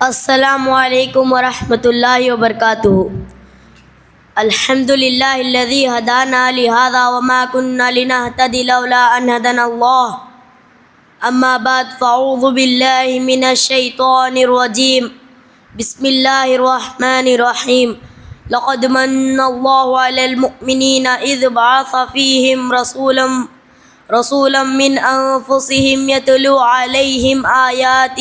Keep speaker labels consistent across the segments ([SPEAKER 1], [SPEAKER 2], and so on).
[SPEAKER 1] السلام علیکم ورحمۃ اللہ وبرکاتہ۔ الحمد للہ الذی ہدانا لہذا وما كنا لنہتدی لولا ان ہدانا اللہ، اما بعد فاعوذ باللہ من الشیطان الرجیم، بسم اللہ الرحمن الرحیم۔ لقد من اللہ علی المؤمنین اذ بعث فیہم رسولا من انفسہم یتلو علیہم آیاتہ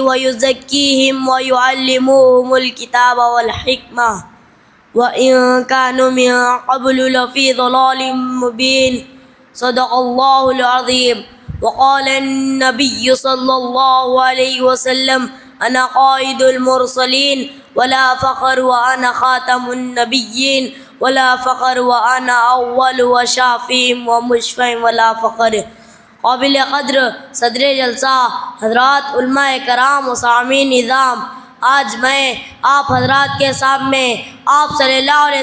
[SPEAKER 1] ویزکیہم ویعلموہم الکتاب والحکمہ وإن كانوا من قبل لفی ضلال مبین۔ صدق اللہ العظیم۔ وقال النبی صلی اللہ علیہ وسلم انا قائد المرسلین ولا فخر وانا خاتم النبیین ولا فخر وانا اول وشافع ومشفع ولا فخر۔ قابل قدر صدر جلسہ، حضرات علماء کرام و سامعین نظام، آج میں آپ حضرات کے سامنے آپ صلی اللہ علیہ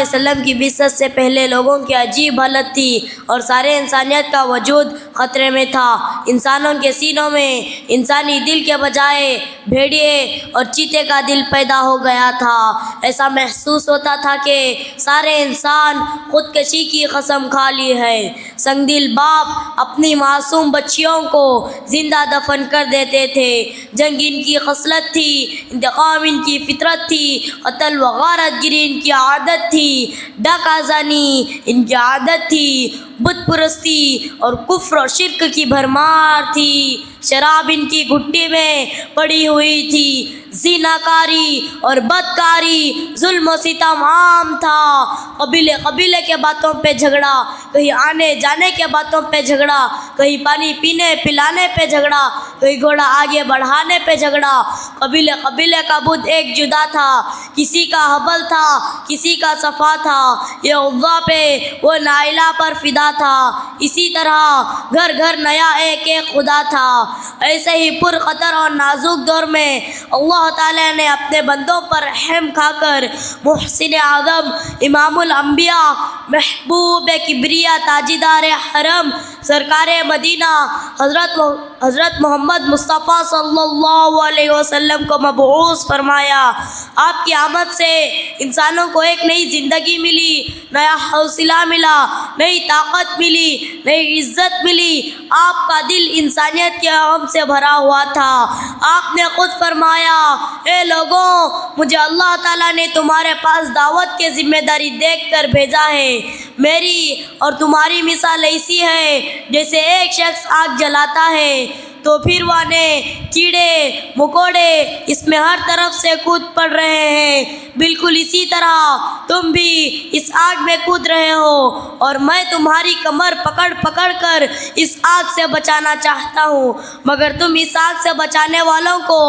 [SPEAKER 1] وسلم کی بعثت سے پہلے لوگوں کی عجیب حالت تھی اور سارے انسانیت کا وجود خطرے میں تھا۔ انسانوں کے سینوں میں انسانی دل کے بجائے بھیڑیے اور چیتے کا دل پیدا ہو گیا تھا۔ ایسا محسوس ہوتا تھا کہ سارے انسان خودکشی کی قسم کھا لی ہے۔ سنگ دل باپ اپنی معصوم بچیوں کو زندہ دفن کر دیتے تھے۔ جنگ ان کی خصلت تھی، انتقام ان کی فطرت تھی، قتل و غارت گری ان کی عادت تھی، ڈاکہ زنی ان کی عادت تھی، بت پرستی اور کفر و شرک کی بھرمار تھی، شراب ان کی گھٹی میں پڑی ہوئی تھی، زنا کاری اور بدکاری، ظلم و ستم عام تھا، قبیلے کے باتوں پہ جھگڑا، کہیں آنے جانے کے باتوں پہ جھگڑا، کہیں پانی پینے پلانے پہ جھگڑا، کہیں گھوڑا آگے بڑھانے پہ جھگڑا۔ قبیلے کا بت ایک جدا تھا، کسی کا حبل تھا، کسی کا صفا تھا، یہ عزا پہ وہ نائلہ پر فدا تھا، اسی طرح گھر گھر نیا ایک ایک خدا تھا۔ ایسے ہی پر خطر اور نازک دور میں اللہ تعالیٰ نے اپنے بندوں پر رحم کھا کر محسن اعظم، امام الانبیاء، محبوب کبریا، تاجدار حرم، سرکار مدینہ حضرت محمد مصطفیٰ صلی اللہ علیہ وسلم کو مبعوث فرمایا۔ آپ کی آمد سے انسانوں کو ایک نئی زندگی ملی، نیا حوصلہ ملا، نئی طاقت ملی، نئی عزت ملی۔ آپ کا دل انسانیت کے غم سے بھرا ہوا تھا۔ آپ نے خود فرمایا، اے لوگوں، مجھے اللہ تعالیٰ نے تمہارے پاس دعوت کی ذمہ داری دیکھ کر بھیجا ہے۔ میری اور تمہاری مثال ایسی ہے جیسے ایک شخص آگ جلاتا ہے تو پھر وانے کیڑے مکوڑے اس میں ہر طرف سے کود پڑ رہے ہیں، بالکل اسی طرح تم بھی اس آگ میں کود رہے ہو اور میں تمہاری کمر پکڑ پکڑ کر اس آگ سے بچانا چاہتا ہوں، مگر تم اس آگ سے بچانے والوں کو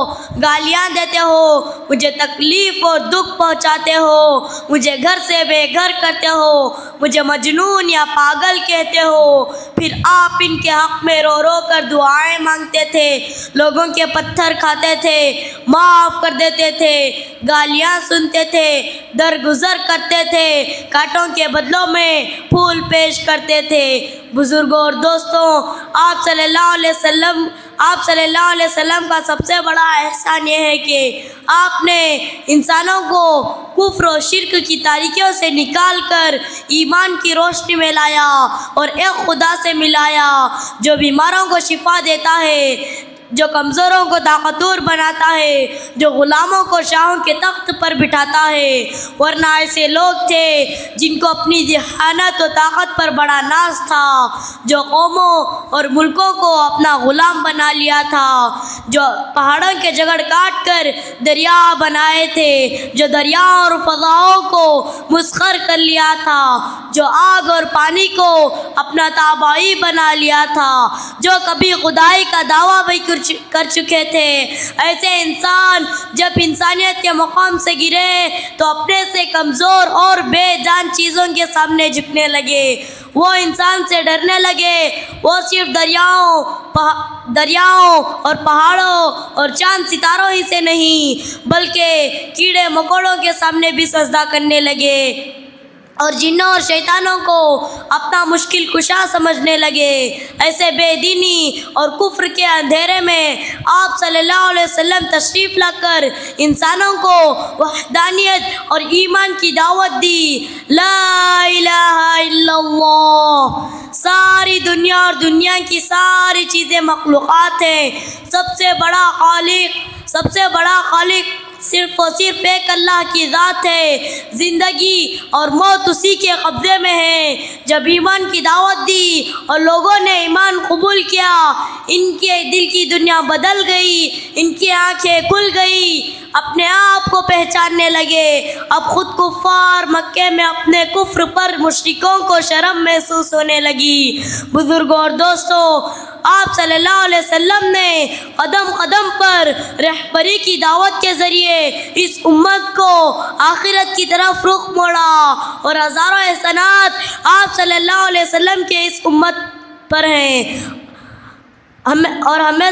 [SPEAKER 1] گالیاں دیتے ہو، مجھے تکلیف اور دکھ پہنچاتے ہو، مجھے گھر سے بے گھر کرتے ہو، مجھے مجنون یا پاگل کہتے ہو۔ پھر آپ ان کے حق میں رو رو کر دعائیں مانگتے تھے، لوگوں کے پتھر کھاتے تھے، معاف کر دیتے تھے، گالیاں سنتے تھے، درگزر کرتے تھے، کانٹوں کے بدلوں میں پھول پیش کرتے تھے۔ بزرگوں اور دوستوں، آپ صلی اللہ علیہ وسلم کا سب سے بڑا احسان یہ ہے کہ آپ نے انسانوں کو کفر و شرک کی تاریکیوں سے نکال کر ایمان کی روشنی میں لایا اور ایک خدا سے ملایا جو بیماروں کو شفا دیتا ہے، جو کمزوروں کو طاقتور بناتا ہے، جو غلاموں کو شاہوں کے تخت پر بٹھاتا ہے۔ ورنہ ایسے لوگ تھے جن کو اپنی ذہانت و طاقت پر بڑا ناز تھا، جو قوموں اور ملکوں کو اپنا غلام بنا لیا تھا، جو پہاڑوں کے جگڑ کاٹ کر دریا بنائے تھے، جو دریا اور فضاؤں کو مسخر کر لیا تھا، جو آگ اور پانی کو اپنا تابعی بنا لیا تھا، جو کبھی خدائی کا دعویٰ بھی کر چکے تھے۔ ایسے انسان جب انسانیت کے مقام سے گرے تو اپنے سے کمزور اور بے جان چیزوں کے سامنے جھکنے لگے، وہ انسان سے ڈرنے لگے، وہ صرف دریاؤں اور پہاڑوں اور چاند ستاروں ہی سے نہیں بلکہ کیڑے مکوڑوں کے سامنے بھی سجدہ کرنے لگے۔ اور جنوں اور شیطانوں کو اپنا مشکل کشا سمجھنے لگے. ایسے بے دینی اور کفر کے اندھیرے میں آپ صلی اللہ علیہ وسلم تشریف لا کر انسانوں کو وحدانیت اور ایمان کی دعوت دی. لا الہ الا اللہ. ساری دنیا اور دنیا کی ساری چیزیں مخلوقات ہیں. سب سے بڑا خالق صرف و صرف ایک اللہ کی ذات ہے. زندگی اور موت اسی کے قبضے میں ہے. جب ایمان کی دعوت دی اور لوگوں نے ایمان قبول کیا، ان کے دل کی دنیا بدل گئی، ان کی آنکھیں کھل گئی، اپنے آپ کو پہچاننے لگے. اب خود کفار مکے میں اپنے کفر پر مشرکوں کو شرم محسوس ہونے لگی. بزرگوں اور دوستوں، آپ صلی اللہ علیہ وسلم نے قدم قدم پر رہبری کی دعوت کے ذریعے اس امت کو آخرت کی طرف رخ موڑا، اور ہزاروں احسانات آپ صلی اللہ علیہ وسلم کے اس امت پر ہیں. ہمیں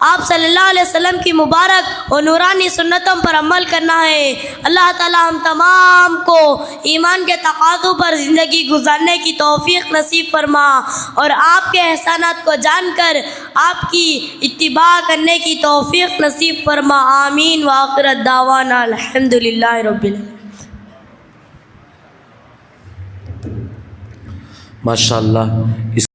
[SPEAKER 1] آپ صلی اللہ علیہ وسلم کی مبارک اور نورانی سنتوں پر عمل کرنا ہے. اللہ تعالی ہم تمام کو ایمان کے تقاضوں پر زندگی گزارنے کی توفیق نصیب فرما، اور آپ کے احسانات کو جان کر آپ کی اتباع کرنے کی توفیق نصیب فرما. آمین. وآخر دعوانا الحمدللہ رب العالمین.
[SPEAKER 2] ماشاء اللہ.